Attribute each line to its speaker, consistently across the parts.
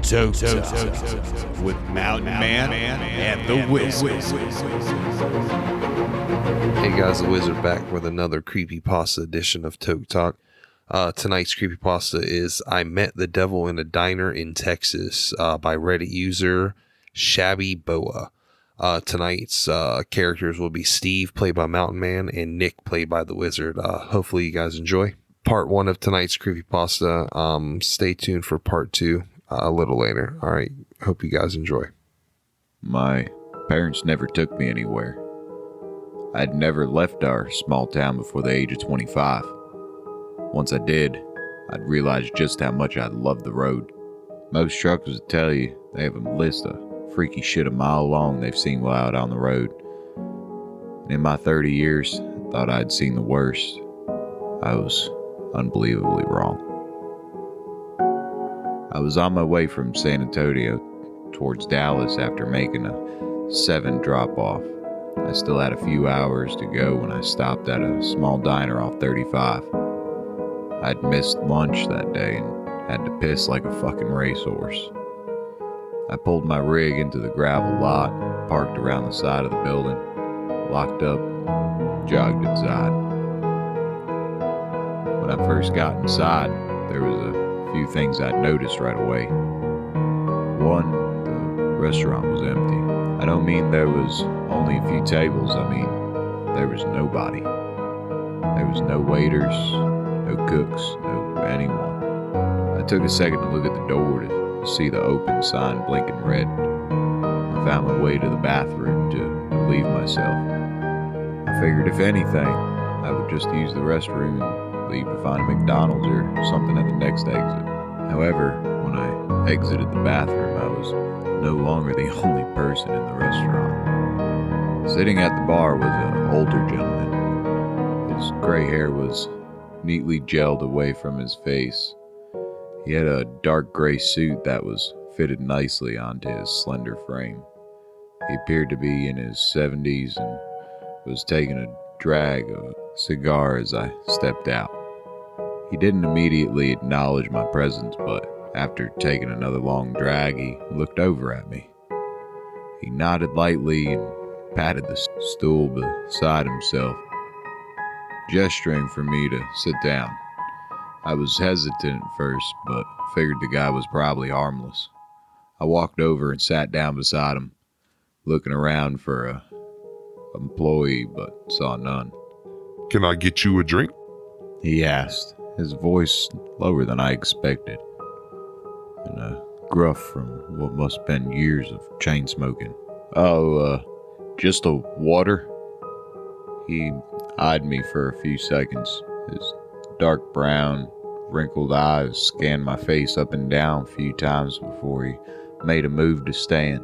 Speaker 1: Toe with Mountain Man and the Wizard.
Speaker 2: Hey guys, the Wizard back with another creepypasta edition of Toke Talk. Tonight's creepypasta is I Met the Devil in a Diner in Texas by Reddit user ShabbyBoa. Tonight's characters will be Steve, played by Mountain Man, and Nick, played by the Wizard. Hopefully you guys enjoy. Part 1 of tonight's creepypasta. Stay tuned for part 2 a little later. All right, hope you guys enjoy.
Speaker 3: My parents never took me anywhere. I'd never left our small town before the age of 25. Once I did, I'd realized just how much I loved the road. Most truckers would tell you they have a list of freaky shit a mile long they've seen while out on the road. And in my 30 years, I thought I'd seen the worst. I was unbelievably wrong. I was on my way from San Antonio towards Dallas after making a 7 drop-off. I still had a few hours to go when I stopped at a small diner off 35. I'd missed lunch that day and had to piss like a fucking racehorse. I pulled my rig into the gravel lot, parked around the side of the building, locked up, jogged inside. When I first got inside, there was a few things I'd noticed right away. One, the restaurant was empty. I don't mean there was only a few tables, I mean there was nobody. There was no waiters, no cooks, no anyone. I took a second to look at the door to see the open sign blinking red. I found my way to the bathroom to relieve myself. I figured if anything, I would just use the restroom and leave to find a McDonald's or something at the next exit. However, when I exited the bathroom, I was no longer the only person in the restaurant. Sitting at the bar was an older gentleman. His gray hair was neatly gelled away from his face. He had a dark gray suit that was fitted nicely onto his slender frame. He appeared to be in his 70s and was taking a drag of a cigar as I stepped out. He didn't immediately acknowledge my presence, but after taking another long drag, he looked over at me. He nodded lightly and patted the stool beside himself, gesturing for me to sit down. I was hesitant at first, but figured the guy was probably harmless. I walked over and sat down beside him, looking around for an employee, but saw none.
Speaker 4: Can I get you a drink?
Speaker 3: He asked, his voice lower than I expected, and a gruff from what must have been years of chain smoking. Just a water? He eyed me for a few seconds. His dark brown, wrinkled eyes scanned my face up and down a few times before he made a move to stand.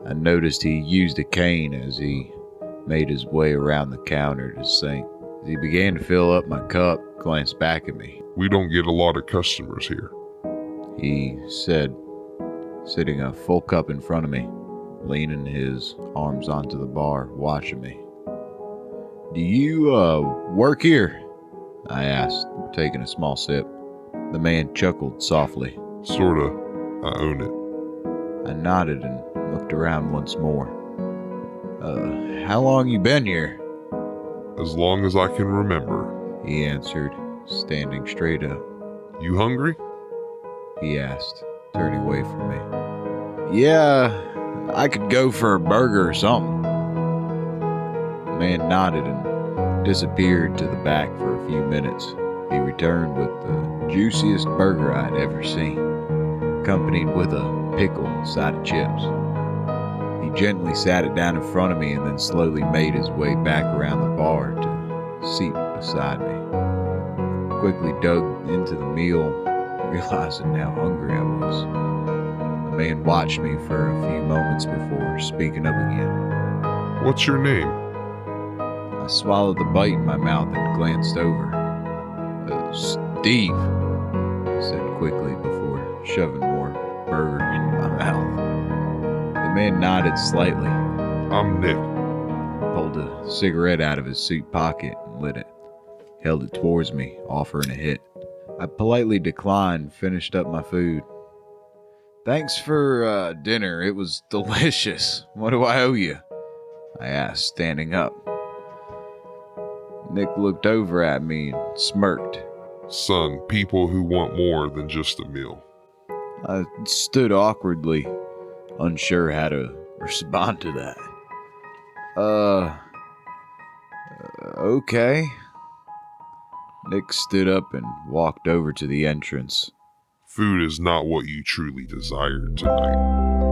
Speaker 3: I noticed he used a cane as he made his way around the counter to the sink. As he began to fill up my cup, glanced back at me.
Speaker 4: We don't get a lot of customers here,
Speaker 3: he said, sitting a full cup in front of me, leaning his arms onto the bar, watching me. Do you, work here? I asked, taking a small sip. The man chuckled softly.
Speaker 4: Sorta. I own it.
Speaker 3: I nodded and looked around once more. How long you been here?
Speaker 4: As long as I can remember,
Speaker 3: he answered, standing straight up.
Speaker 4: You hungry?
Speaker 3: He asked, turning away from me. Yeah, I could go for a burger or something. The man nodded and disappeared to the back for a few minutes. He returned with the juiciest burger I'd ever seen, accompanied with a pickle and side of chips. He gently sat it down in front of me and then slowly made his way back around the bar to a seat beside me. Quickly dug into the meal, realizing how hungry I was. The man watched me for a few moments before speaking up again.
Speaker 4: What's your name?
Speaker 3: I swallowed the bite in my mouth and glanced over. Steve, I said quickly before shoving more burger into my mouth. The man nodded slightly.
Speaker 4: I'm Nick.
Speaker 3: Pulled a cigarette out of his suit pocket and lit it. Held it towards me, offering a hit. I politely declined, finished up my food. Thanks for dinner. It was delicious. What do I owe you? I asked, standing up. Nick looked over at me and smirked.
Speaker 4: Son, people who want more than just a meal.
Speaker 3: I stood awkwardly, unsure how to respond to that. Okay. Nick stood up and walked over to the entrance.
Speaker 4: Food is not what you truly desired tonight.